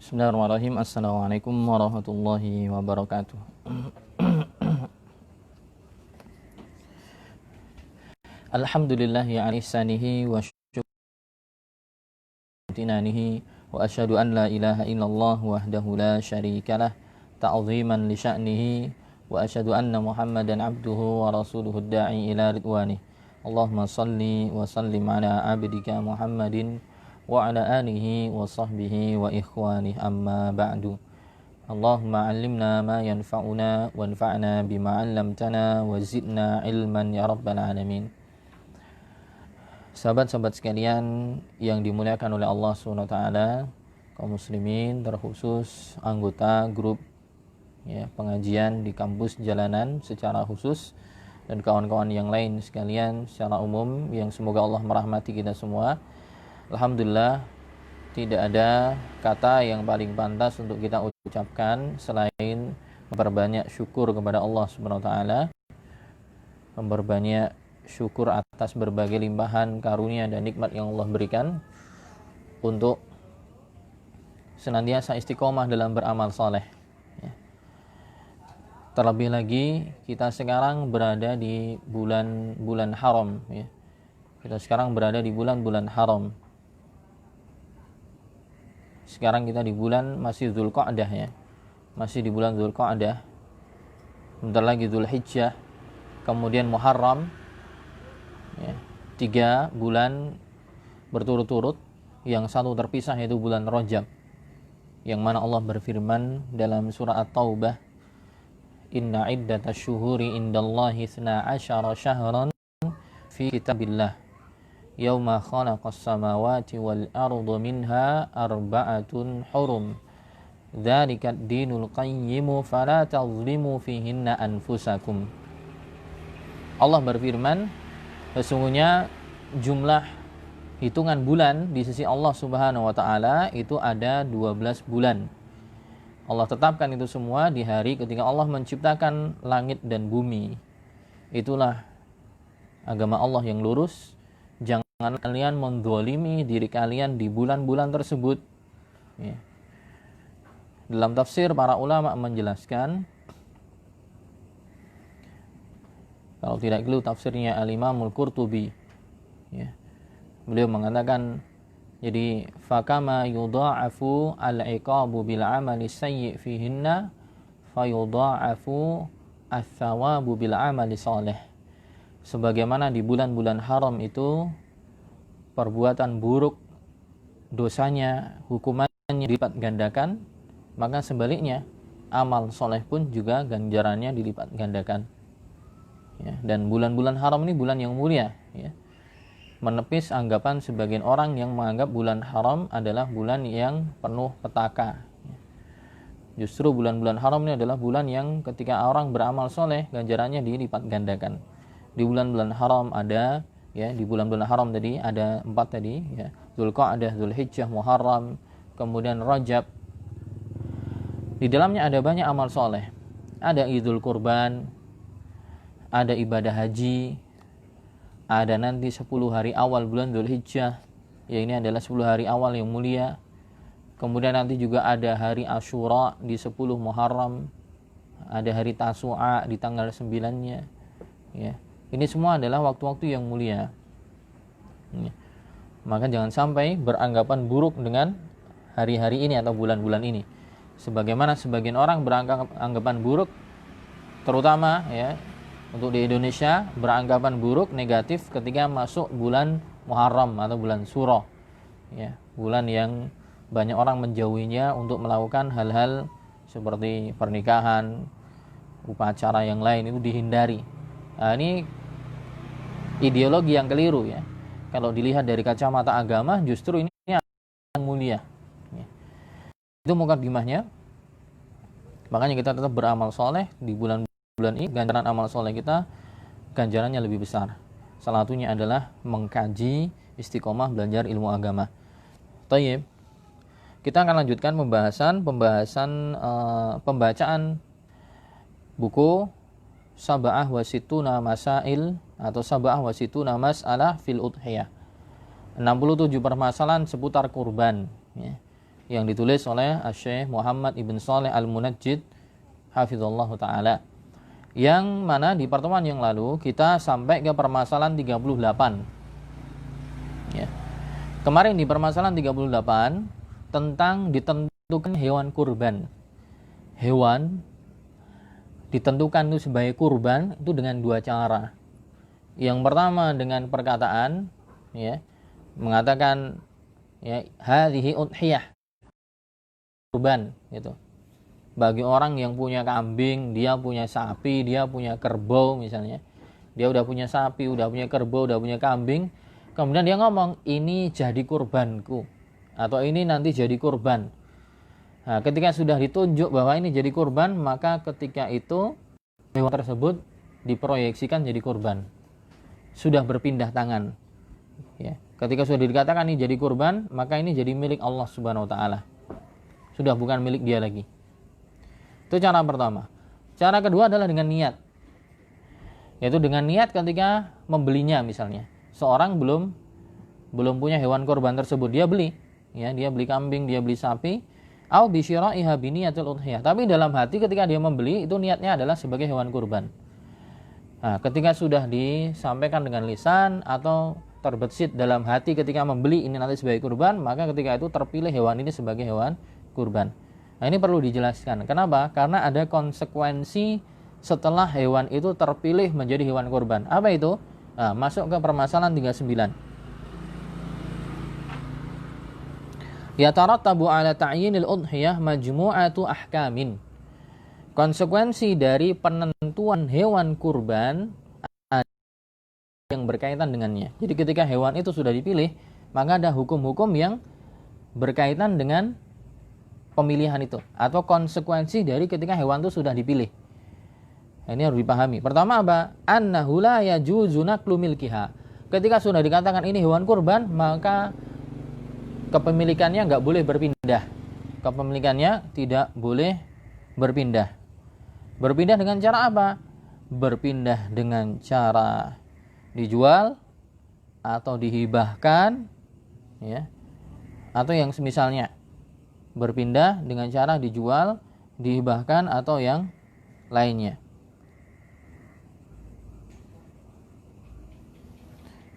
Bismillahirrahmanirrahim. Assalamualaikum warahmatullahi wabarakatuh. Alhamdulillahi ala ihsanihi wa syukrinihi wa asyhadu an la ilaha illallah wahdahu la syarikalah ta'ziman li sya'nihi wa asyhadu anna Muhammadan abduhu wa rasuluhu da'i ila ridwanih. Allahumma salli wa sallim ala abdika Muhammadin wa ala alihi wa sahbihi wa ikhwanih, amma ba'du. Allahumma 'allimna ma yanfa'una wanfa'na bima 'allamtana wa zidna ilman ya rabbal alamin. Sahabat-sahabat sekalian yang dimuliakan oleh Allah SWT, kaum muslimin, terkhusus anggota grup pengajian di kampus jalanan secara khusus, dan kawan-kawan yang lain sekalian secara umum yang semoga Allah merahmati kita semua. Alhamdulillah, tidak ada kata yang paling pantas untuk kita ucapkan selain memperbanyak syukur kepada Allah Subhanahu wa taala, memperbanyak syukur atas berbagai limpahan karunia dan nikmat yang Allah berikan, untuk senantiasa istiqomah dalam beramal saleh. Terlebih lagi kita sekarang berada di bulan haram. Kita sekarang berada di bulan haram. Sekarang kita di bulan masih Dzulqa'dah ya. Masih di bulan Dzulqa'dah. Bentar lagi Dzulhijjah, kemudian Muharram. 3 bulan berturut-turut, yang satu terpisah yaitu bulan Rajab. Yang mana Allah berfirman dalam surah At-Taubah, "Inna iddatasy syuhuri indallahi 12 syahran fi kitabillah. Yauma khalaqas samawati wal arda minha arba'atun hurum. Dzalika ad-dinul qayyimu fala tadhlimu fihinna anfusakum." Allah berfirman, sesungguhnya jumlah hitungan bulan di sisi Allah Subhanahu wa taala itu ada 12 bulan. Allah tetapkan itu semua di hari ketika Allah menciptakan langit dan bumi. Itulah agama Allah yang lurus. Jangan kalian menzalimi diri kalian di bulan-bulan tersebut. Dalam tafsir, para ulama menjelaskan, kalau tidak keliru tafsirnya Al-Imamul Qurtubi, beliau mengatakan, jadi fakama yudha'afu al-iqabu bil amali sayyi fihinna fayudha'afu ats-tsawabu bil amali salih. Sebagaimana di bulan-bulan haram itu perbuatan buruk dosanya, hukumannya dilipat gandakan, maka sebaliknya amal soleh pun juga ganjarannya dilipat gandakan. Dan bulan-bulan haram ini bulan yang mulia, menepis anggapan sebagian orang yang menganggap bulan haram adalah bulan yang penuh petaka. Justru bulan-bulan haram ini adalah bulan yang ketika orang beramal soleh, ganjarannya dilipat gandakan. Di bulan-bulan haram ada, di bulan-bulan haram tadi ada 4 tadi, Dzulqa'dah, Dzulhijjah, Muharram, kemudian Rajab. Di dalamnya ada banyak amal soleh. Ada Idul Kurban, ada ibadah haji, ada nanti 10 hari awal bulan Dzulhijjah, ini adalah 10 hari awal yang mulia. Kemudian nanti juga ada hari Asyura di 10 Muharram, ada hari Tasu'a di tanggal 9-nya. Ini semua adalah waktu-waktu yang mulia. Maka jangan sampai beranggapan buruk dengan hari-hari ini atau bulan-bulan ini. Sebagaimana sebagian orang beranggapan buruk, terutama untuk di Indonesia, beranggapan buruk negatif ketika masuk bulan Muharram atau bulan Suro, bulan yang banyak orang menjauhinya untuk melakukan hal-hal seperti pernikahan, upacara yang lain itu dihindari. Ini ideologi yang keliru Kalau dilihat dari kacamata agama, justru ini yang mulia. Itu mukadimahnya. Makanya kita tetap beramal soleh di bulan ini. Ganjaran amal soleh kita, ganjarannya lebih besar. Salah satunya adalah mengkaji, istiqomah belajar ilmu agama. Tayyib. Kita akan lanjutkan pembacaan buku Sab'ah wa Sittuna Masail atau Sab'ah wa Sittuna Mas'alah fil Udhiyah. 67 permasalahan seputar kurban. yang ditulis oleh Syekh Muhammad Ibn Shalih Al-Munajjid hafizallahu taala. Yang mana di pertemuan yang lalu kita sampai ke permasalahan 38. Ya. Kemarin di permasalahan 38 tentang ditentukan hewan kurban. Hewan ditentukan itu sebagai kurban itu dengan dua cara. Yang pertama dengan perkataan, ya, mengatakan, ya, hadhihi udhiyah, kurban, gitu. Bagi orang yang punya kambing, dia punya sapi, dia punya kerbau misalnya. Dia udah punya sapi, udah punya kerbau, udah punya kambing. Kemudian dia ngomong, ini jadi kurbanku. Atau ini nanti jadi kurban. Nah, ketika sudah ditunjuk bahwa ini jadi kurban, maka ketika itu hewan tersebut diproyeksikan jadi kurban. Sudah berpindah tangan. Ya. Ketika sudah dikatakan ini jadi kurban, maka ini jadi milik Allah Subhanahu wa taala. Sudah bukan milik dia lagi. Itu cara pertama. Cara kedua adalah dengan niat. Yaitu dengan niat ketika membelinya misalnya. Seorang belum punya hewan kurban tersebut, dia beli. Ya, dia beli kambing, dia beli sapi, au bi syira'iha bi niyatil udhiyah. Tapi dalam hati ketika dia membeli itu niatnya adalah sebagai hewan kurban. Nah, ketika sudah disampaikan dengan lisan atau terbesit dalam hati ketika membeli ini nanti sebagai kurban, maka ketika itu terpilih hewan ini sebagai hewan kurban. Nah, ini perlu dijelaskan. Kenapa? Karena ada konsekuensi setelah hewan itu terpilih menjadi hewan kurban. Apa itu? Nah, masuk ke permasalahan 39. Yatarattabu ala ta'yinil udhiyah majmu'atu ahkamin. Konsekuensi dari penentuan hewan kurban yang berkaitan dengannya. Jadi ketika hewan itu sudah dipilih, maka ada hukum-hukum yang berkaitan dengan pemilihan itu atau konsekuensi dari ketika hewan itu sudah dipilih. Ini harus dipahami. Pertama apa? Annahu la yajuzu naqlu milkiha. Ketika sudah dikatakan ini hewan kurban, maka kepemilikannya enggak boleh berpindah. Kepemilikannya tidak boleh berpindah. Berpindah dengan cara apa? Berpindah dengan cara dijual atau dihibahkan, ya. Atau yang semisalnya. Berpindah dengan cara dijual, dihibahkan atau yang lainnya.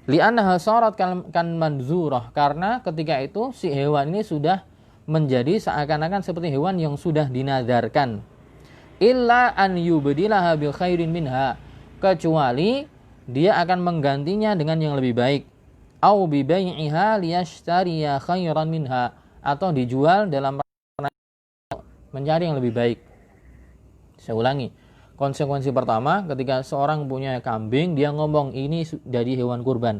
Li'annaha sarat kan manzurah, karena ketika itu si hewan ini sudah menjadi seakan-akan seperti hewan yang sudah dinadarkan. Illa an yubdilaha bi khairin minha, kecuali dia akan menggantinya dengan yang lebih baik. Au bi bai'iha liyashtariya khairan minha, atau dijual dalam mencari yang lebih baik. Saya ulangi. Konsekuensi pertama, ketika seorang punya kambing, dia ngomong ini dari hewan kurban.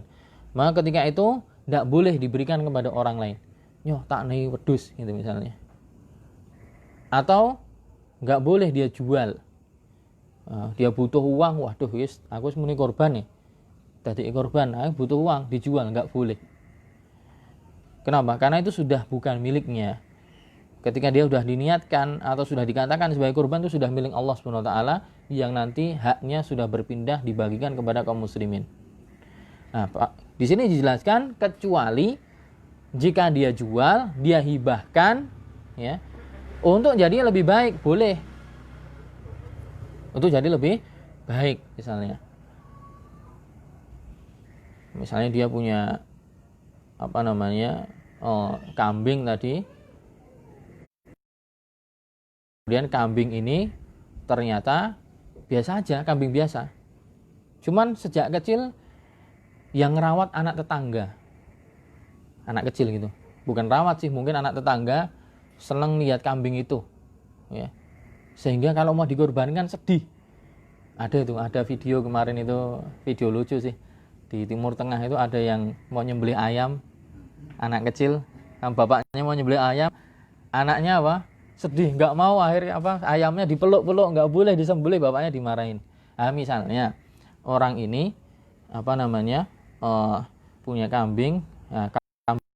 Maka ketika itu tidak boleh diberikan kepada orang lain. Nyoh tak naik wedus gitu misalnya. Atau nggak boleh dia jual. Dia butuh uang, waduh yes, aku semuanya korban nih. Tadi korban, aku butuh uang, dijual, nggak boleh. Kenapa? Karena itu sudah bukan miliknya. Ketika dia sudah diniatkan atau sudah dikatakan sebagai kurban, itu sudah milik Allah Subhanahu wa taala yang nanti haknya sudah berpindah dibagikan kepada kaum muslimin. Nah, di sini dijelaskan kecuali jika dia jual, dia hibahkan, ya, untuk jadi lebih baik, boleh. Untuk jadi lebih baik misalnya. Misalnya dia punya kambing tadi. Kemudian kambing ini ternyata biasa aja, kambing biasa. Cuman sejak kecil yang ngerawat anak tetangga. Anak kecil gitu. Bukan rawat sih, mungkin anak tetangga seneng lihat kambing itu. Ya. Sehingga kalau mau dikorbankan sedih. Ada video kemarin itu, video lucu sih. Di Timur Tengah itu ada yang mau nyembelih ayam, anak kecil, bapaknya mau nyembelih ayam, anaknya sedih, nggak mau, akhirnya ayamnya dipeluk-peluk, nggak boleh disembelih, bapaknya dimarahin. Misalnya orang ini punya kambing, kambing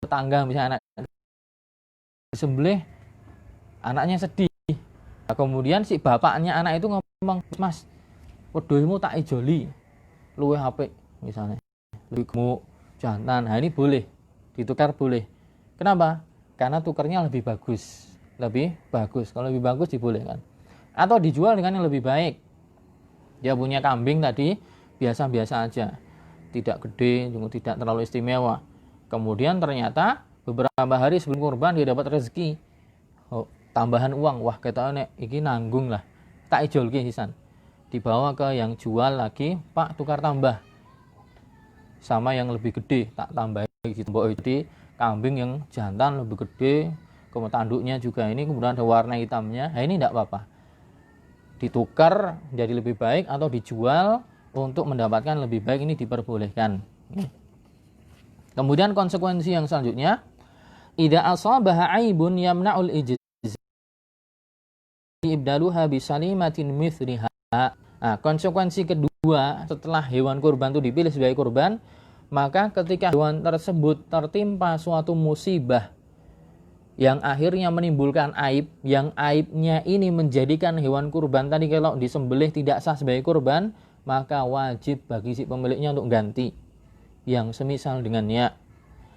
tetangga misalnya anak disembelih, anaknya sedih. Kemudian si bapaknya anak itu ngomong, "Mas, wedhusmu tak ijoli, luwih apik," misalnya. Luwih gemuk, jantan. Nah, ini boleh ditukar, boleh. Kenapa? karena tukernya lebih bagus. Kalau lebih bagus dibolehkan. Atau dijual dengan yang lebih baik. Dia punya kambing tadi biasa-biasa aja, tidak gede, juga tidak terlalu istimewa. Kemudian ternyata beberapa hari sebelum kurban dia dapat rezeki, tambahan uang. Wah, ketane iki nanggung lah, tak ijolke sisan. Dibawa ke yang jual lagi, Pak tukar tambah sama yang lebih gede, tak tambah gitu. Jadi kambing yang jantan lebih gede, kemudian tanduknya juga ini, kemudian ada warna hitamnya. Nah, ini tidak apa-apa, ditukar jadi lebih baik atau dijual untuk mendapatkan lebih baik, ini diperbolehkan. Kemudian konsekuensi yang selanjutnya, idza asabaha aibun yamna'ul ijza ibdaluha bisalimatin mithliha. Nah, konsekuensi kedua setelah hewan kurban itu dipilih sebagai kurban, maka ketika hewan tersebut tertimpa suatu musibah yang akhirnya menimbulkan aib, yang aibnya ini menjadikan hewan kurban tadi kalau disembelih tidak sah sebagai kurban, maka wajib bagi si pemiliknya untuk ganti yang semisal dengannya.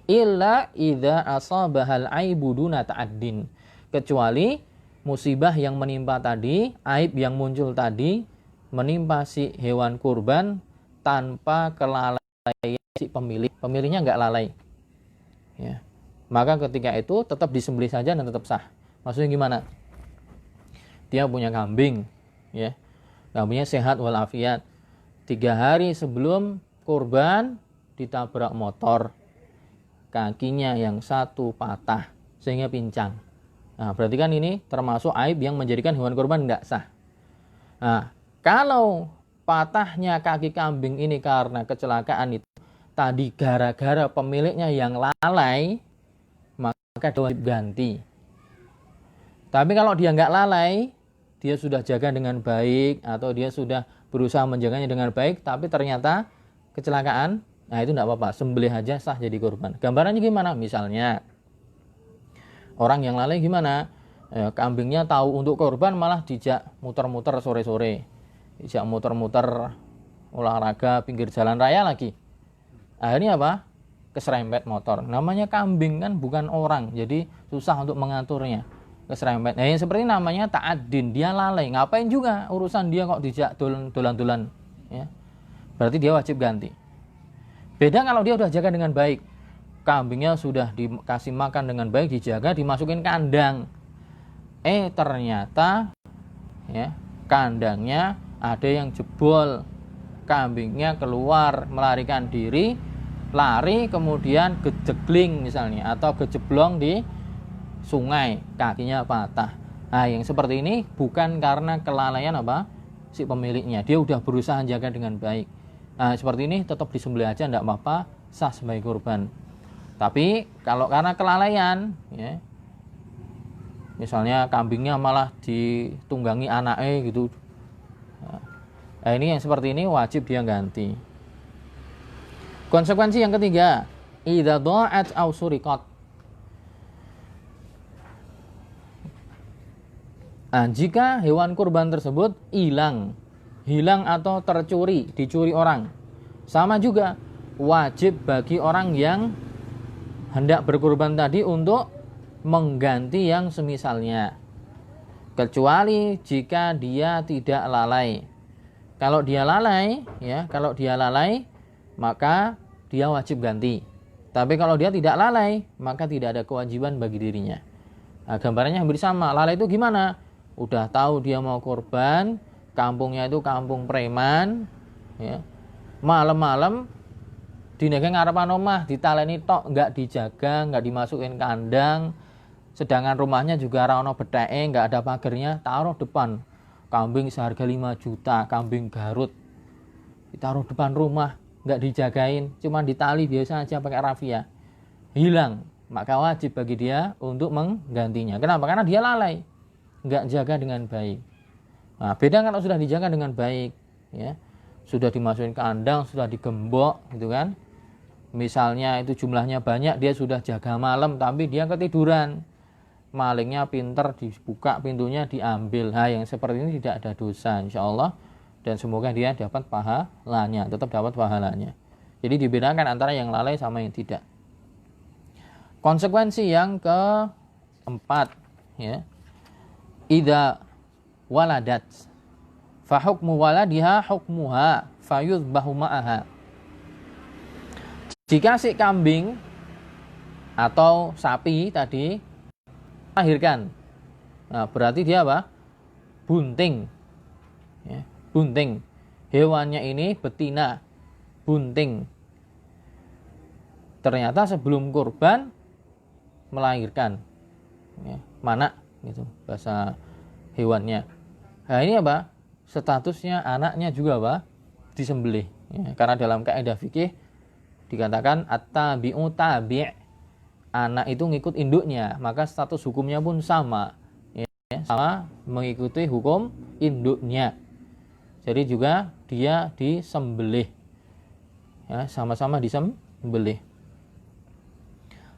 Illa idza asabahal aibu duna ta'addin, kecuali musibah yang menimpa tadi, aib yang muncul tadi menimpa si hewan kurban tanpa kelalaian si pemiliknya nggak lalai, ya, maka ketika itu tetap disembelih saja dan tetap sah. Maksudnya gimana? Dia punya kambing, ya, kambingnya sehat walafiat. 3 hari sebelum kurban ditabrak motor, kakinya yang satu patah sehingga pincang. Nah, berarti kan ini termasuk aib yang menjadikan hewan kurban tidak sah. Nah, kalau patahnya kaki kambing ini karena kecelakaan itu tadi gara-gara pemiliknya yang lalai, maka dia wajib ganti. Tapi kalau dia nggak lalai, dia sudah jaga dengan baik atau dia sudah berusaha menjaganya dengan baik, tapi ternyata kecelakaan, nah itu nggak apa-apa, sembelih aja sah jadi kurban. Gambarannya gimana? Misalnya orang yang lalai gimana? Kambingnya tahu untuk kurban malah dijak muter-muter sore-sore, dijak muter-muter olahraga pinggir jalan raya lagi. Akhirnya apa? Keserempet motor. Namanya kambing kan bukan orang, jadi susah untuk mengaturnya. Keserempet. Nah, yang seperti namanya ta'addin, dia lalai. Ngapain juga urusan dia kok dijak dolan-dolan, ya. Berarti dia wajib ganti. Beda kalau dia udah jaga dengan baik. Kambingnya sudah dikasih makan dengan baik, dijaga, dimasukin kandang. Ternyata ya, kandangnya ada yang jebol. Kambingnya keluar melarikan diri, lari kemudian gejegling misalnya atau gejeblong di sungai, kakinya patah. Nah, yang seperti ini bukan karena kelalaian apa si pemiliknya, dia udah berusaha jaga dengan baik. Nah, seperti ini tetap disembelih aja, enggak apa-apa, sah sebagai kurban. Tapi kalau karena kelalaian, ya, misalnya kambingnya malah ditunggangi anaknya gitu, nah, ini yang seperti ini wajib dia ganti. Konsekuensi yang ketiga, idza dha'at aw suriqat. Nah, jika hewan kurban tersebut hilang atau dicuri orang, sama juga wajib bagi orang yang hendak berkurban tadi untuk mengganti yang semisalnya, kecuali jika dia tidak lalai. Kalau dia lalai, maka dia wajib ganti. Tapi kalau dia tidak lalai, maka tidak ada kewajiban bagi dirinya. Nah, gambarannya hampir sama. Lalai itu gimana? Udah tahu dia mau kurban, kampungnya itu kampung preman, ya. Malam-malam dinege ngarepan omah, ditaleni tok, enggak dijaga, enggak dimasukin kandang. Sedangkan rumahnya juga ora ono betheke, enggak ada pagernya, taruh depan. Kambing seharga 5 juta, kambing Garut. Ditaruh depan rumah, enggak dijagain, cuma ditali biasa aja pakai rafia. Hilang, maka wajib bagi dia untuk menggantinya. Kenapa? Karena dia lalai, enggak jaga dengan baik. Nah, beda kalau sudah dijaga dengan baik, ya. Sudah dimasukin kandang, sudah digembok gitu kan. Misalnya itu jumlahnya banyak, dia sudah jaga malam tapi dia ketiduran. Malingnya pinter, dibuka pintunya, diambil. Nah, yang seperti ini tidak ada dosa insyaallah, dan semoga dia dapat pahalanya, tetap dapat pahalanya. Jadi dibedakan antara yang lalai sama yang tidak. Konsekuensi yang keempat, ya, idza waladat fa hukmu waladiha hukmuha fayudbahu ma'aha. Jika si kambing atau sapi tadi melahirkan, nah berarti dia apa? Bunting, ya, bunting. Hewannya ini betina, bunting. Ternyata sebelum kurban melahirkan, ya, manak gitu bahasa hewannya. Nah ini apa? Statusnya anaknya juga apa? Disembelih, ya, karena dalam kaidah fikih dikatakan at-tabi'u tabi', anak itu ngikut induknya, maka status hukumnya pun sama, ya, sama mengikuti hukum induknya. Jadi juga dia disembelih, ya, sama-sama disembelih.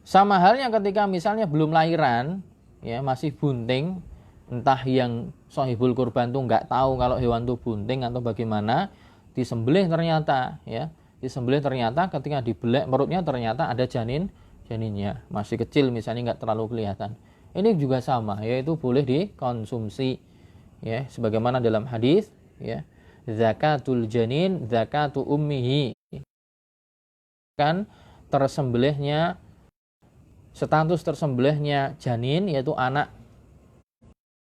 Sama halnya ketika misalnya belum lahiran, ya, masih bunting, entah yang sahibul kurban tuh nggak tahu kalau hewan itu bunting atau bagaimana, disembelih ternyata, ya, disembelih ternyata ketika dibelek perutnya ternyata ada janinnya, masih kecil misalnya, nggak terlalu kelihatan. Ini juga sama, yaitu boleh dikonsumsi, ya, sebagaimana dalam hadis, ya, zakatul janin zakatu ummihi, kan tersembelihnya, status tersembelihnya janin yaitu anak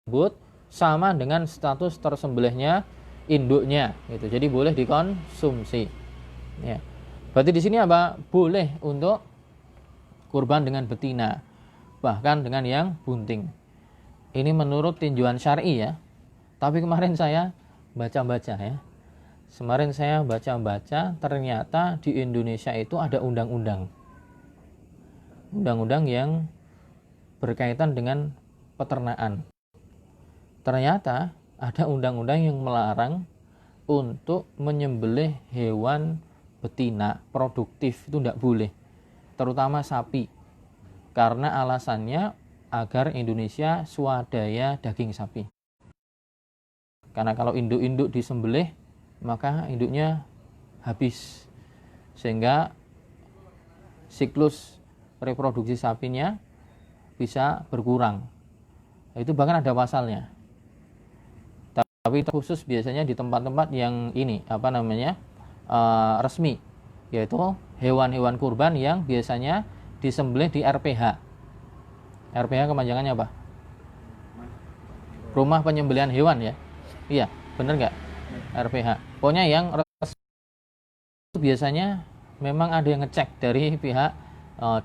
tersebut sama dengan status tersembelihnya induknya, gitu. Jadi boleh dikonsumsi, ya. Berarti di sini apa? Boleh untuk kurban dengan betina, bahkan dengan yang bunting. Ini menurut tinjauan syar'i, ya. Tapi kemarin saya baca-baca, ya. Kemarin saya baca-baca, ternyata di Indonesia itu ada undang-undang yang berkaitan dengan peternakan. Ternyata ada undang-undang yang melarang untuk menyembelih hewan betina produktif, itu tidak boleh, terutama sapi, karena alasannya agar Indonesia swadaya daging sapi. Karena kalau induk-induk disembelih maka induknya habis, sehingga siklus reproduksi sapinya bisa berkurang. Itu bahkan ada pasalnya. Tapi khusus biasanya di tempat-tempat yang ini resmi, yaitu hewan-hewan kurban yang biasanya disembelih di RPH. RPH kepanjangannya apa? Rumah penyembelihan hewan, ya. Iya, bener nggak? RPH. Pokoknya yang biasanya memang ada yang ngecek dari pihak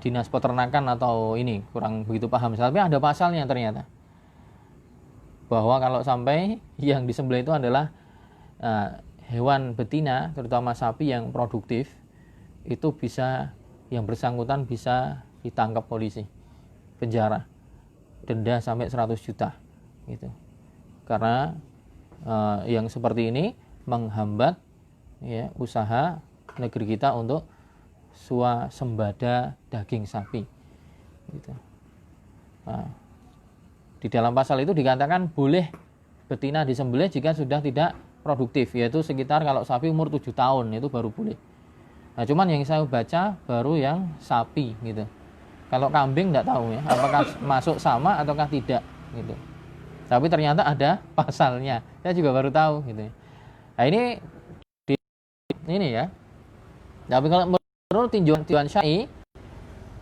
dinas peternakan atau ini, kurang begitu paham. Tapi ada pasalnya ternyata, bahwa kalau sampai yang disembelih itu adalah hewan betina, terutama sapi yang produktif, itu bisa, yang bersangkutan bisa ditangkap polisi, penjara, denda sampai 100 juta gitu. Karena yang seperti ini menghambat, ya, usaha negeri kita untuk swasembada daging sapi gitu. Nah, di dalam pasal itu dikatakan boleh betina disembelih jika sudah tidak produktif, yaitu sekitar kalau sapi umur 7 tahun itu baru boleh. Nah, cuman yang saya baca baru yang sapi gitu. Kalau kambing tidak tahu, ya, apakah masuk sama ataukah tidak gitu. Tapi ternyata ada pasalnya. Saya juga baru tahu gitu. Nah, ini ya. Tapi kalau menurut tinjauan syar'i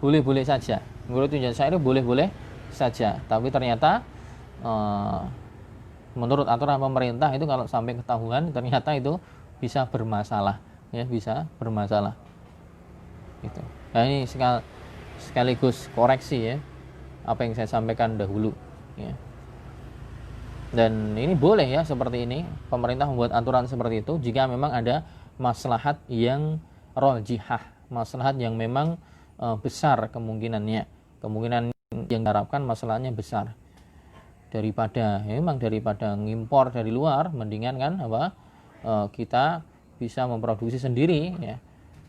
boleh-boleh saja. Menurut tinjauan syar'i boleh-boleh saja. Tapi ternyata menurut aturan pemerintah itu kalau sampai ketahuan ternyata itu bisa bermasalah, ya, bisa bermasalah. Gitu. Nah, ini sekaligus koreksi, ya, apa yang saya sampaikan dahulu, ya. Dan ini boleh, ya, seperti ini pemerintah membuat aturan seperti itu jika memang ada maslahat yang rajihah, maslahat yang memang besar kemungkinan yang diharapkan masalahnya besar, daripada ngimpor dari luar. Mendingan kan kita bisa memproduksi sendiri, ya.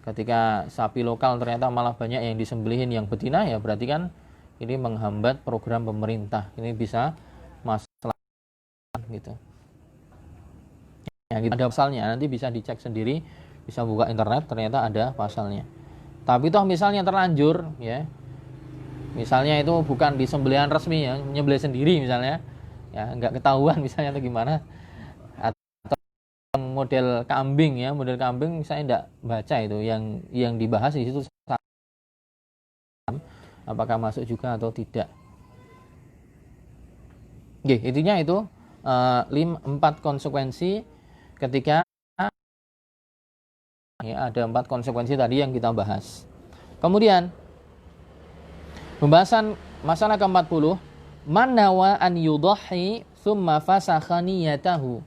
Ketika sapi lokal ternyata malah banyak yang disembelihin yang betina, ya berarti kan ini menghambat program pemerintah. Ini bisa masalah gitu. Ya, gitu. Ada pasalnya, nanti bisa dicek sendiri, bisa buka internet, ternyata ada pasalnya. Tapi toh misalnya terlanjur, ya, Misalnya itu bukan di sembelihan resmi ya, menyembelih sendiri misalnya, ya nggak ketahuan misalnya atau gimana, atau model kambing ya, model kambing saya nggak baca itu, yang dibahas di situ apakah masuk juga atau tidak. Oke, intinya itu 4 konsekuensi ketika ya, ada 4 konsekuensi tadi yang kita bahas. Kemudian pembahasan masalah ke-40, man nawa an yudhahi thumma fasakha niyatahu.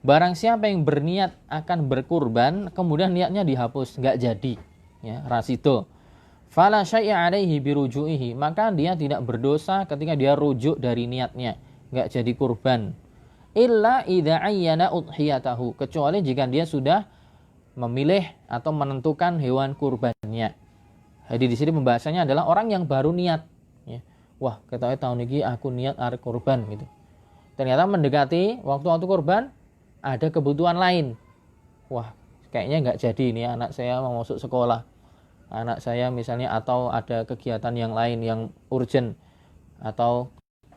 Barang siapa yang berniat akan berkurban kemudian niatnya dihapus, enggak jadi, ya, rasido. Fala syai'a alaihi biruju'ihi, maka dia tidak berdosa ketika dia rujuk dari niatnya, enggak jadi kurban. Illa idza ayyana udhiyatahu, kecuali jika dia sudah memilih atau menentukan hewan kurbannya. Jadi di sini pembahasannya adalah orang yang baru niat, ya. Wah, ketahui tahun ini aku niat arek kurban gitu. Ternyata mendekati waktu kurban ada kebutuhan lain. Wah, kayaknya nggak jadi ini, anak saya mau masuk sekolah, anak saya misalnya, atau ada kegiatan yang lain yang urgent, atau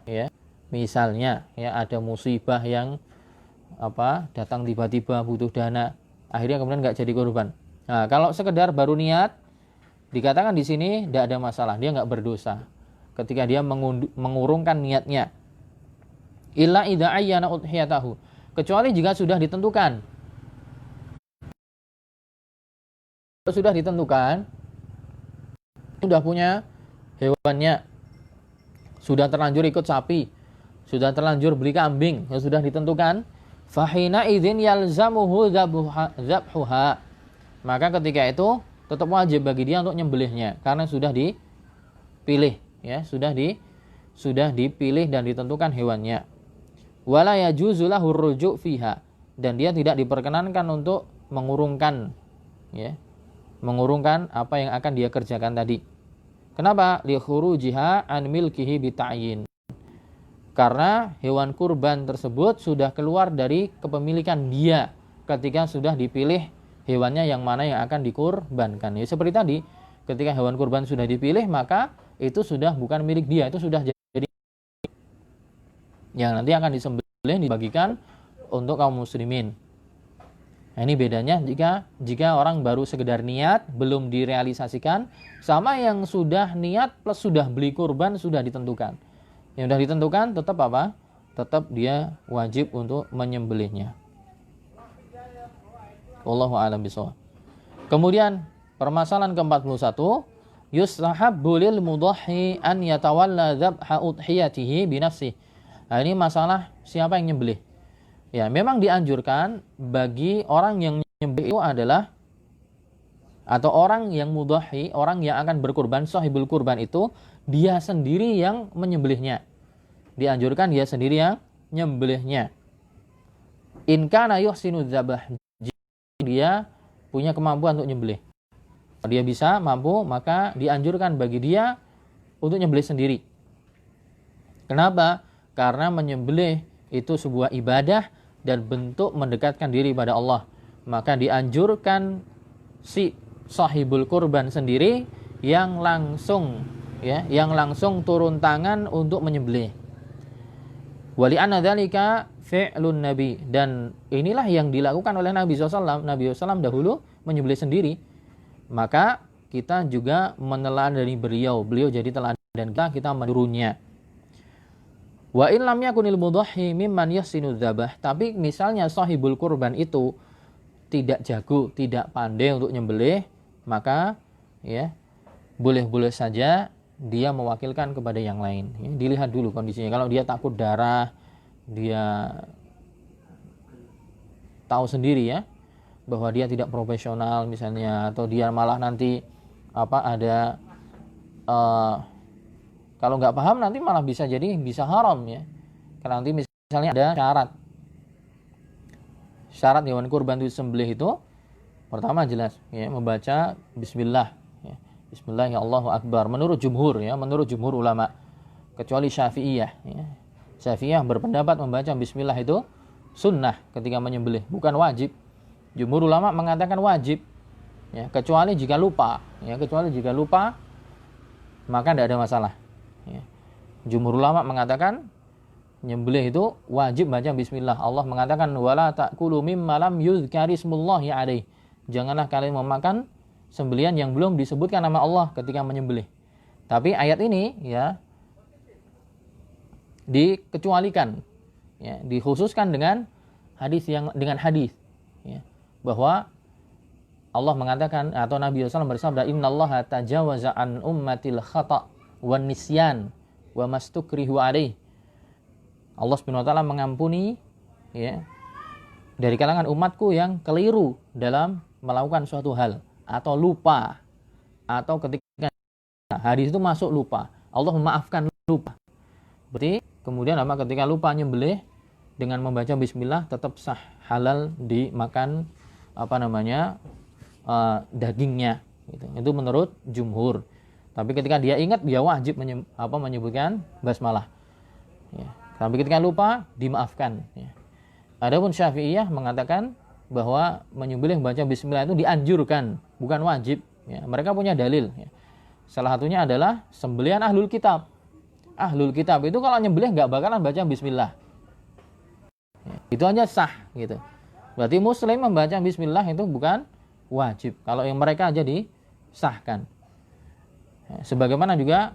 ya misalnya ya ada musibah yang datang tiba-tiba butuh dana, akhirnya kemudian nggak jadi kurban. Nah, kalau sekedar baru niat, dikatakan di sini tidak ada masalah, dia nggak berdosa ketika dia mengurungkan niatnya. Illa idza ayyana udhiyatahu, kecuali jika sudah ditentukan. Sudah ditentukan, sudah punya hewannya, sudah terlanjur ikut sapi, sudah terlanjur beli kambing, yang sudah ditentukan, fahina idzin yalzamuhu dzabhuha, maka ketika itu tetap wajib bagi dia untuk nyembelihnya karena sudah dipilih, ya, sudah dipilih dan ditentukan hewannya. Wala yajuzu lahu rujuk fiha, dan dia tidak diperkenankan untuk mengurungkan, ya, mengurungkan apa yang akan dia kerjakan tadi. Kenapa? Li khurujiha an milkihi bita'yin, karena hewan kurban tersebut sudah keluar dari kepemilikan dia ketika sudah dipilih hewannya yang mana yang akan dikurbankan. Ya, seperti tadi, ketika hewan kurban sudah dipilih, maka itu sudah bukan milik dia, itu sudah jadi yang nanti akan disembelih, dibagikan untuk kaum muslimin. Nah, ini bedanya jika orang baru sekedar niat, belum direalisasikan, sama yang sudah niat plus sudah beli kurban, sudah ditentukan. Yang sudah ditentukan tetap apa? Tetap dia wajib untuk menyembelihnya. Wallahu a'lam bishawab. Kemudian permasalahan ke-41, yustahabbu lil mudahhi an yatawalla dzabha udhiyatihi bi nafsihi. Nah, ini masalah siapa yang nyembelih. Ya, memang dianjurkan bagi orang yang nyembelih itu adalah, atau orang yang mudahhi, orang yang akan berkurban, sahibul kurban itu dia sendiri yang menyembelihnya. Dianjurkan dia sendiri yang nyembelihnya. In kana yuhsinu dzabah, dia punya kemampuan untuk nyembelih, dia bisa mampu, maka dianjurkan bagi dia untuk nyembelih sendiri. Kenapa? Karena menyembelih itu sebuah ibadah dan bentuk mendekatkan diri pada Allah. Maka dianjurkan si sahibul kurban sendiri yang langsung turun tangan untuk menyembelih. Wali anna dzalika fi'lun nabi, dan inilah yang dilakukan oleh Nabi SAW. Nabi SAW dahulu menyembelih sendiri, maka kita juga meneladani beliau jadi teladan kita menurunnya. Wa in lam yakunil mudahhi mimman yahsinu dzabah, tapi misalnya sahibul kurban itu tidak jago, tidak pandai untuk nyembelih, maka ya boleh-boleh saja dia mewakilkan kepada yang lain. Ya, dilihat dulu kondisinya. Kalau dia takut darah, dia tahu sendiri ya bahwa dia tidak profesional misalnya, atau dia malah nanti kalau nggak paham nanti malah bisa haram ya. Karena nanti misalnya ada syarat hewan kurban itu sembelih itu, pertama jelas ya membaca bismillah ya. Bismillah ya Allahu akbar menurut jumhur ulama, kecuali Syafi'iyah ya. Syafi'iyah berpendapat membaca bismillah itu sunnah ketika menyembelih, bukan wajib. Jumhur ulama mengatakan wajib ya, kecuali jika lupa maka tidak ada masalah. Ya. Jumhur ulama mengatakan nyembelih itu wajib baca bismillah. Allah mengatakan wala ta'kulu mimma lam yuzkari ismullahi alaih. Janganlah kalian memakan sembelihan yang belum disebutkan nama Allah ketika menyembelih. Tapi ayat ini ya dikecualikan, ya, dikhususkan dengan hadis ya, bahwa Allah mengatakan atau Nabi SAW bersabda innallaha tajawaza an ummatil khata' wan nisyan wa mastukrihu alaih. Allah Subhanahu wa taala mengampuni ya dari kalangan umatku yang keliru dalam melakukan suatu hal atau lupa atau ketika hadis itu masuk lupa. Allah memaafkan lupa. Berarti kemudian ketika lupa nyembelih dengan membaca bismillah tetap sah, halal dimakan dagingnya gitu. Itu menurut jumhur. Tapi ketika dia ingat dia wajib menyebutkan basmalah. Ya. Tapi ketika lupa dimaafkan ya. Adapun Syafi'iyah mengatakan bahwa menyembelih membaca bismillah itu dianjurkan, bukan wajib ya. Mereka punya dalil ya. Salah satunya adalah sembelihan ahlul kitab. Ahlul kitab itu kalau nyembelih nggak bakalan baca bismillah. Ya, itu hanya sah gitu. Berarti muslim membaca bismillah itu bukan wajib. Kalau yang mereka aja disahkan. Ya, sebagaimana juga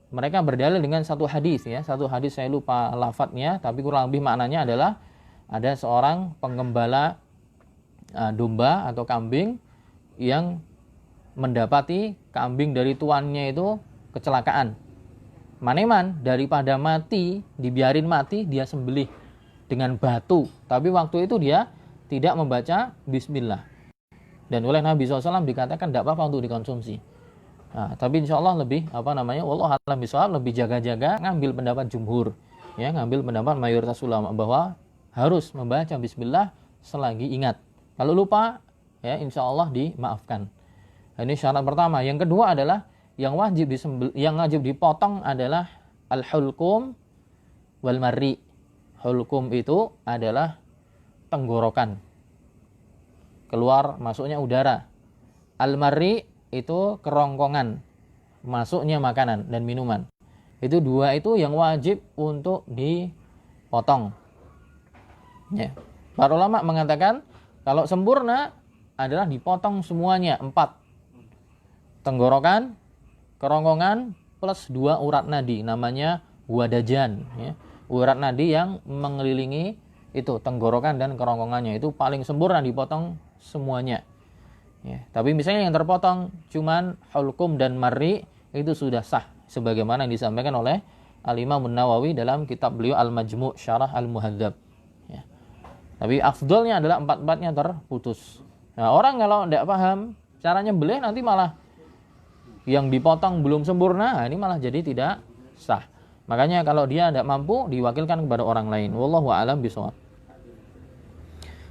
mereka berdalil dengan satu hadis ya. Satu hadis saya lupa lafadznya, tapi kurang lebih maknanya adalah ada seorang penggembala domba atau kambing yang mendapati kambing dari tuannya itu kecelakaan. Maneman daripada mati, dibiarin mati, dia sembelih dengan batu. Tapi waktu itu dia tidak membaca bismillah. Dan oleh Nabi SAW dikatakan tidak apa-apa untuk dikonsumsi. Nah, tapi insya Allah lebih wallahu a'lam bishawab, lebih jaga-jaga ngambil pendapat jumhur, ya, ngambil pendapat mayoritas ulama bahwa harus membaca bismillah selagi ingat. Kalau lupa, ya insya Allah dimaafkan. Nah, ini syarat pertama. Yang kedua adalah yang wajib dipotong adalah al-hulqum wal marri. Hulqum itu adalah tenggorokan. Keluar masuknya udara. Al-marri itu kerongkongan, masuknya makanan dan minuman. Itu dua itu yang wajib untuk dipotong. Ya. Para ulama mengatakan kalau sempurna adalah dipotong semuanya 4. Tenggorokan, kerongkongan plus 2 urat nadi, namanya wadajan. Ya. Urat nadi yang mengelilingi itu tenggorokan dan kerongkongannya itu paling sempurna dipotong semuanya. Ya, tapi misalnya yang terpotong cuman hulqum dan marri itu sudah sah sebagaimana yang disampaikan oleh Al-Imam An-Nawawi dalam kitab beliau Al-Majmu' Syarah Al-Muhadzab. Ya. Tapi afdolnya adalah 4-4-nya terputus. Nah, orang kalau tidak paham caranya nyembelih nanti malah yang dipotong belum sempurna, nah ini malah jadi tidak sah. Makanya kalau dia tidak mampu diwakilkan kepada orang lain. Wallahu a'lam bishawab.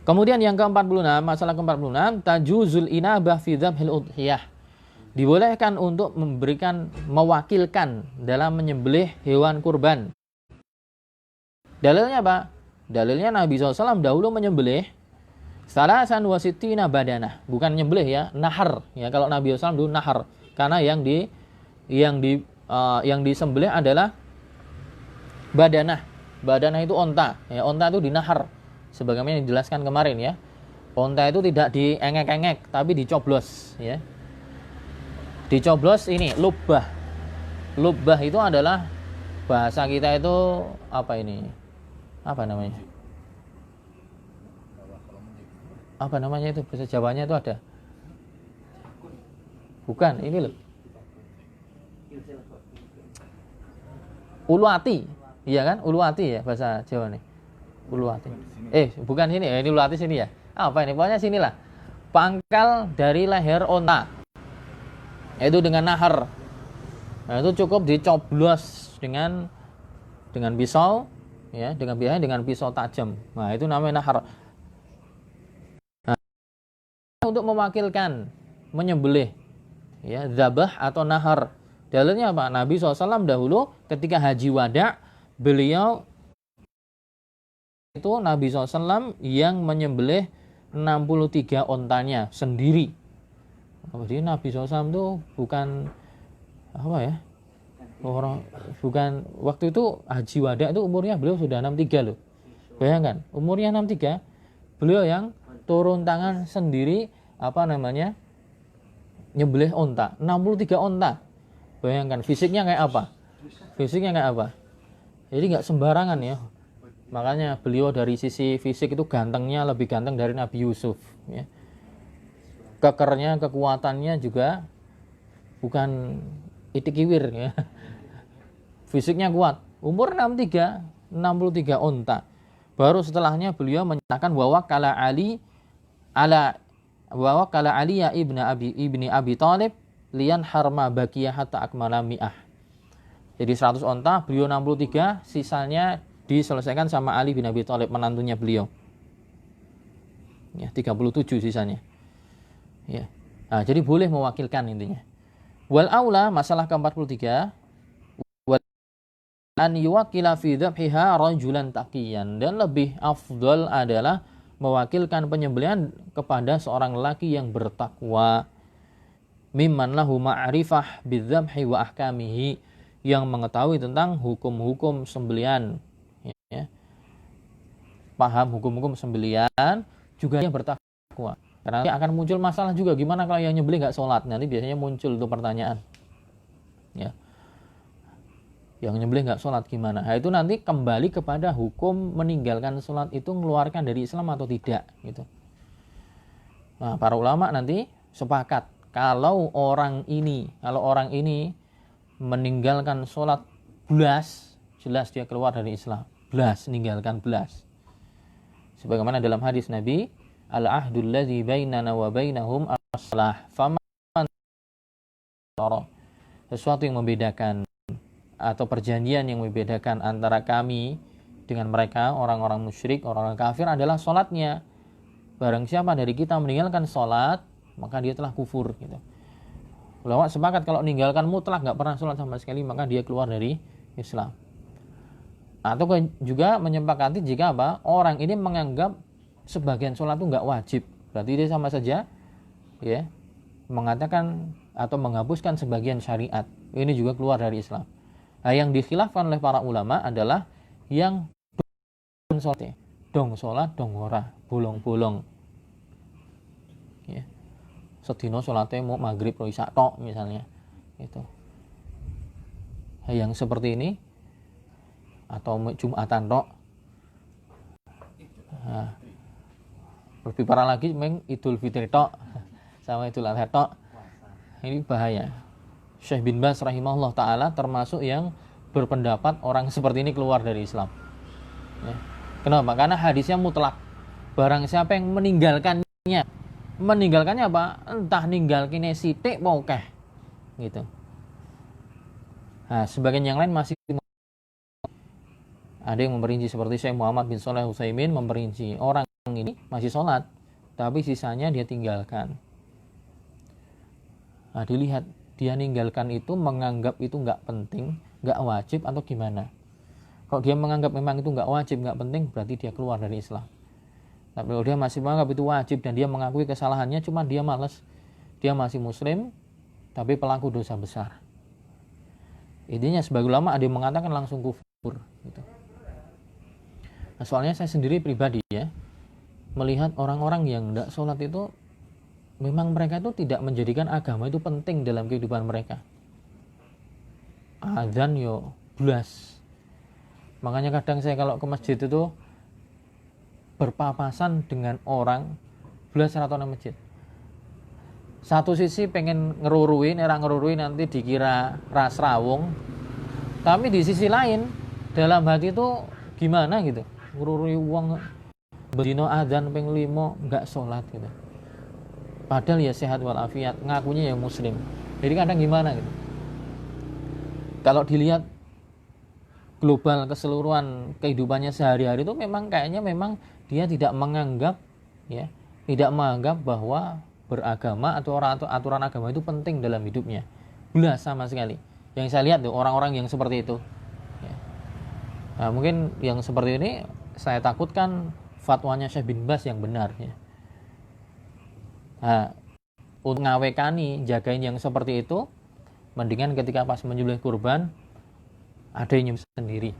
Kemudian yang ke-46, masalah ke-46, tajuzul inabah fi dzabhil udhiyah. Dibolehkan untuk mewakilkan dalam menyembelih hewan kurban. Dalilnya apa? Dalilnya Nabi SAW dahulu menyembelih salasan wasittina badanah. Bukan menyembelih ya, nahar. Ya, kalau Nabi SAW dulu nahar. Karena yang disembelih adalah badanah. Badanah itu onta. Ya, onta itu dinahar. Sebagaimana dijelaskan kemarin ya. Onta itu tidak diengek-engek tapi dicoblos ya. Dicoblos ini lubbah. Lubbah itu adalah bahasa kita itu apa ini? Apa namanya? Apa namanya itu? Bahasa Jawanya itu ada. Bukan, ini loh. Uluati. Iya kan? Uluati ya bahasa Jawa nih. Uluati. Bukan sini ya, ini uluati sini ya. Apa ini? Pokoknya sinilah. Pangkal dari leher onta. Itu dengan nahar. Nah, itu cukup dicoblos dengan pisau ya, dengan pisau tajam. Nah, itu namanya nahar. Nah, untuk mewakilkan menyembelih ya, dzabah atau nahar. Dalilnya apa? Nabi SAW dahulu ketika haji wada, beliau itu Nabi SAW yang menyembelih 63 ontanya sendiri. Jadi Nabi SAW itu bukan apa ya, Orang bukan waktu itu haji wada itu umurnya beliau sudah 63 loh. Bayangkan, umurnya 63, beliau yang turun tangan sendiri nyembelih onta, 63 onta. Bayangkan fisiknya kayak apa? Fisiknya kayak apa? Jadi nggak sembarangan ya. Makanya beliau dari sisi fisik itu gantengnya lebih ganteng dari Nabi Yusuf ya. Kekernya, kekuatannya juga bukan itik-iwir ya. Fisiknya kuat. Umur 63 onta. Baru setelahnya beliau menyatakan bahwa kala Ali ya ibni Abi Thalib lian harma bakiyah hatta akmala mi'ah. Jadi 100 onta, beliau 63, sisanya diselesaikan sama Ali bin Abi Thalib, menantunya beliau. Ya, 37 sisanya. Ya. Nah, jadi boleh mewakilkan intinya. Wal aula, masalah ke-43, an yuwakila fi dzabhiha rajulan taqiyan, dan lebih afdal adalah mewakilkan penyembelihan kepada seorang lelaki yang bertakwa, mimman lahu ma'rifah bidzabhi wa ahkamihi, yang mengetahui tentang hukum-hukum sembelihan ya. Paham hukum-hukum sembelihan, juga yang bertakwa. Karena nanti akan muncul masalah juga, gimana kalau yang nyembelih nggak sholat? Nanti biasanya muncul itu pertanyaan ya. Yang nyembelih nggak sholat gimana? Nah, itu nanti kembali kepada hukum meninggalkan sholat itu mengeluarkan dari Islam atau tidak gitu. Nah, para ulama nanti sepakat kalau orang ini meninggalkan sholat jelas dia keluar dari Islam. Meninggalkan. Sebagaimana dalam hadis Nabi, al-ahdul ladzi bainana wa bainahum as-shalah. Faman sesuatu yang membedakan atau perjanjian yang membedakan antara kami dengan mereka, orang-orang musyrik, orang-orang kafir, adalah sholatnya. Barang siapa dari kita meninggalkan sholat, maka dia telah kufur gitu. Ulama sepakat kalau meninggalkan mutlak, nggak pernah sholat sama sekali, maka dia keluar dari Islam. Atau juga menyepakati jika orang ini menganggap sebagian sholat itu nggak wajib, berarti dia sama saja ya mengatakan atau menghapuskan sebagian syariat, ini juga keluar dari Islam. Nah, yang dikhilafkan oleh para ulama adalah yang dong sholat dong ora, bolong-bolong ya. Sedino sholatnya mau maghrib atau isya tok misalnya itu. Nah, yang seperti ini atau Jumatan tok. Nah, lebih parah lagi Idul Fitri tok sama Idul Adha tok. Ini bahaya. Syekh bin Baz rahimahullah ta'ala termasuk yang berpendapat orang seperti ini keluar dari Islam ya. Kenapa? Karena hadisnya mutlak. Barang siapa yang meninggalkannya apa? Entah ninggalkinnya sithik apa akeh gitu. Nah, sebagian yang lain masih ada yang memperinci, seperti Syekh Muhammad bin Shalih Al-Utsaimin memperinci, orang ini masih sholat tapi sisanya dia tinggalkan. Nah, dilihat dia ninggalkan itu, menganggap itu nggak penting, nggak wajib atau gimana. Kalau dia menganggap memang itu nggak wajib, nggak penting, berarti dia keluar dari Islam. Tapi kalau dia masih menganggap itu wajib dan dia mengakui kesalahannya, cuma dia malas, dia masih muslim tapi pelaku dosa besar. Intinya sebagai ulama ada yang mengatakan langsung kufur gitu. Nah, soalnya saya sendiri pribadi ya melihat orang-orang yang tidak sholat itu, memang mereka itu tidak menjadikan agama itu penting dalam kehidupan mereka. Azan yo blas. Makanya kadang saya kalau ke masjid itu berpapasan dengan orang blas rata nang masjid. Satu sisi pengen ngerurui nanti dikira ras rawung. Tapi di sisi lain dalam hati itu gimana gitu. Ngerurui uang bedino azan ping 5 enggak sholat gitu. Padahal ya sehat walafiat, ngakunya ya muslim. Jadi kadang gimana gitu. Kalau dilihat global keseluruhan kehidupannya sehari-hari itu memang kayaknya dia tidak menganggap bahwa beragama atau aturan agama itu penting dalam hidupnya. Belas sama sekali. Yang saya lihat tuh orang-orang yang seperti itu. Ya. Nah, mungkin yang seperti ini saya takutkan fatwanya Syekh bin Baz yang benar ya. Nah, untuk ngawekani, jagain yang seperti itu, mendingan ketika pas menyembelih kurban, ada yang nyumbang sendiri.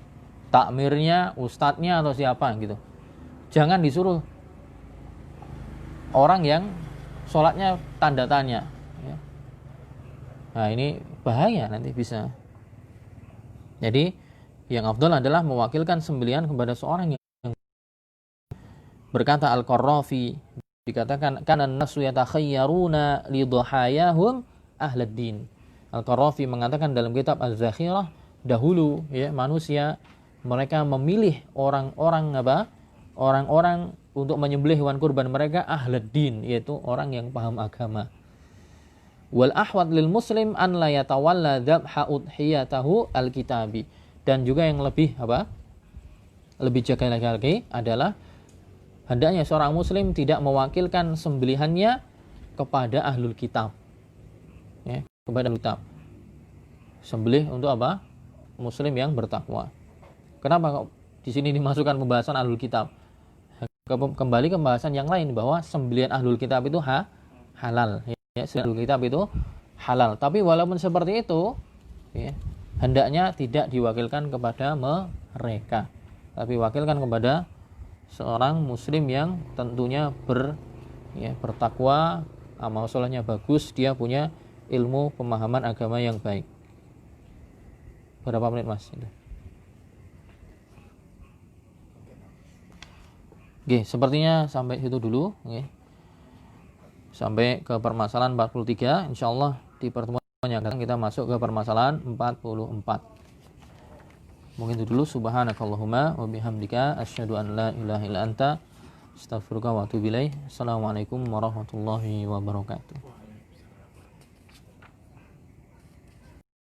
Takmirnya, ustadznya atau siapa gitu. Jangan disuruh orang yang sholatnya tanda tanya. Ya. Nah ini bahaya, nanti bisa. Jadi yang afdal adalah mewakilkan sembelihan kepada seorang yang berkata Al-Qarrafi, dikatakan kana an-nasu yatakhayyaruna li dhahayahum ahlad din. Al-Qarrafi mengatakan dalam kitab Az-Zakhirah, dahulu ya manusia mereka memilih orang-orang untuk menyembelih hewan kurban mereka ahlad din, yaitu orang yang paham agama. Wal ahwat lil muslim an la yatawalla dzabha udhiyatahu al-kitabi. Dan juga yang lebih lebih jaga lagi adalah hendaknya seorang muslim tidak mewakilkan sembelihannya kepada ahlul kitab. Ya, kepada ahlul kitab. Sembelih untuk apa? Muslim yang bertakwa. Kenapa kok di sini dimasukkan pembahasan ahlul kitab? Kembali ke pembahasan yang lain bahwa sembelihan ahlul kitab itu halal. Ya, ahlul kitab itu halal. Tapi walaupun seperti itu, ya, hendaknya tidak diwakilkan kepada mereka, tapi wakilkan kepada seorang muslim yang tentunya bertakwa, amal solehnya bagus, dia punya ilmu pemahaman agama yang baik. Berapa menit Mas? Oke, sepertinya sampai situ dulu. Oke. Sampai ke permasalahan 43. Insyaallah di pertemuan yang akan kita masuk ke permasalahan 44. Mungkin itu dulu. Subhanakallahumma wa bihamdika asyhadu an la ilaha illa anta astaghfiruka wa atubu ilaik. Assalamualaikum warahmatullahi wabarakatuh.